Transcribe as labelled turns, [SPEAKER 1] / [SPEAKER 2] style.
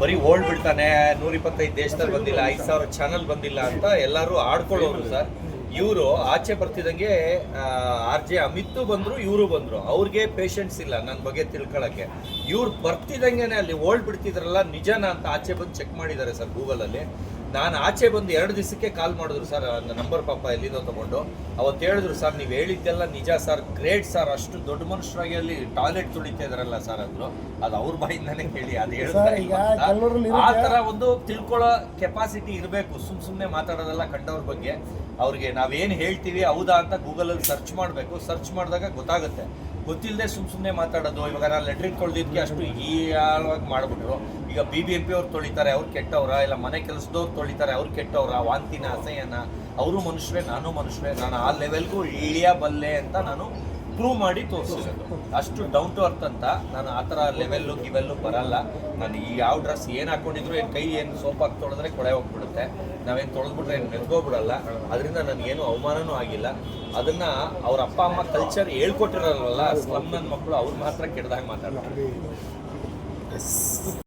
[SPEAKER 1] ಬರೀ ಓಲ್ಡ್ ಬಿಡ್ತಾನೆ, 125 ದೇಶದಲ್ಲಿ ಬಂದಿಲ್ಲ, 5,000 ಚಾನಲ್ ಬಂದಿಲ್ಲ ಅಂತ ಎಲ್ಲರೂ ಆಡ್ಕೊಳ್ಳೋರು ಸರ್. ಇವರು ಆಚೆ ಬರ್ತಿದಂಗೆ ಆರ್ ಜೆ ಅಮಿತ್ ಬಂದ್ರು, ಇವರು ಬಂದ್ರು. ಅವ್ರಿಗೆ ಪೇಷನ್ಸ್ ಇಲ್ಲ ನನ್ನ ಬಗ್ಗೆ ತಿಳ್ಕೊಳಕ್ಕೆ. ಇವ್ರು ಬರ್ತಿದಂಗೆನೆ ಅಲ್ಲಿ ಓಲ್ಡ್ ಬಿಡ್ತಿದ್ರಲ್ಲ, ನಿಜನಾ ಅಂತ ಆಚೆ ಬಂದು ಚೆಕ್ ಮಾಡಿದ್ದಾರೆ ಸರ್ ಗೂಗಲಲ್ಲಿ. ನಾನು ಆಚೆ ಬಂದು 2 ದಿವಸಕ್ಕೆ ಕಾಲ್ ಮಾಡಿದ್ರು ಸರ್, ನಂಬರ್ ಪಾಪ ಎಲ್ಲಿಂದೋ ತಗೊಂಡು. ಅವತ್ತು ಹೇಳಿದ್ರು, ಸರ್ ನೀವು ಹೇಳಿದ್ದೆಲ್ಲ ನಿಜ ಸರ್, ಗ್ರೇಟ್ ಸರ್, ಅಷ್ಟು ದೊಡ್ಡ ಮನುಷ್ಯರಾಗಿ ಅಲ್ಲಿ ಟಾಯ್ಲೆಟ್ ತುಳಿತಾ ಇದಾರಲ್ಲ ಸರ್ ಅಂದ್ರು. ಅದು ಅವ್ರ ಬಾಯಿಂದಾನೆ ಕೇಳಿ ಅದು ಹೇಳಿದ್ರೆ ಆ ಥರ ಒಂದು ತಿಳ್ಕೊಳ್ಳೋ ಕೆಪಾಸಿಟಿ ಇರಬೇಕು. ಸುಮ್ಮನೆ ಮಾತಾಡೋದೆಲ್ಲ ಕಂಡವ್ರ ಬಗ್ಗೆ. ಅವ್ರಿಗೆ ನಾವೇನು ಹೇಳ್ತೀವಿ ಹೌದಾ ಅಂತ ಗೂಗಲಲ್ಲಿ ಸರ್ಚ್ ಮಾಡಬೇಕು. ಸರ್ಚ್ ಮಾಡಿದಾಗ ಗೊತ್ತಾಗುತ್ತೆ. ಗೊತ್ತಿಲ್ಲದೆ ಸುಮ್ಮನೆ ಮಾತಾಡೋದು. ಇವಾಗ ನಾನು ಲೆಟ್ರಿನ್ ತೊಳೆದಿದ್ದಕ್ಕೆ ಅಷ್ಟು ಹೀಯಾಳವಾಗಿ ಮಾಡಿಬಿಟ್ರು. ಈಗ BBMP ಅವ್ರು ತೊಳಿತಾರೆ, ಅವ್ರು ಕೆಟ್ಟವ್ರ, ಇಲ್ಲ ಮನೆ ಕೆಲಸದವ್ರು ತೊಳಿತಾರೆ, ಅವ್ರು ಕೆಟ್ಟವ್ರ, ವಾಂತಿನ ಅಸಹ್ಯನ. ಅವರು ಮನುಷ್ಯರೇ, ನಾನು ಮನುಷ್ಯರೇ, ನಾನು ಆ ಲೆವೆಲ್ಗೂ ಇಳಿಯಬಲ್ಲೆ ಅಂತ ನಾನು ಪ್ರೂವ್ ಮಾಡಿ ತೋರಿಸೋದು. ಅಷ್ಟು ಡೌನ್ ಟು ಅರ್ತ್ ಅಂತ. ನಾನು ಆ ಥರ ಲೆವೆಲ್ಲು ಗಿವೆಲ್ಲು ಬರಲ್ಲ. ನಾನು ಈ ಯಾವ ಡ್ರೆಸ್ ಏನು ಹಾಕ್ಕೊಂಡಿದ್ರು, ಏನು ಕೈ ಏನು ಸೋಪ್ ಹಾಕಿ ತೊಳೆದ್ರೆ ಕೊಳೆ ಹೋಗ್ಬಿಡುತ್ತೆ. ನಾವೇನು ತೊಳೆದ್ಬಿಟ್ರೆ ಏನು ಮೆತ್ಕೋಬಿಡಲ್ಲ. ಅದರಿಂದ ನನಗೇನು ಅವಮಾನನೂ ಆಗಿಲ್ಲ. ಅದನ್ನು ಅವ್ರ ಅಪ್ಪ ಅಮ್ಮ ಕಲ್ಚರ್ ಹೇಳ್ಕೊಟ್ಟಿರಲ್ವಲ್ಲ, ಸ್ಲಮ್ ನನ್ನ ಮಕ್ಕಳು, ಅವ್ರು ಮಾತ್ರ ಕೆಟ್ಟದಾಗ ಮಾತಾಡ್ತಾರೆ.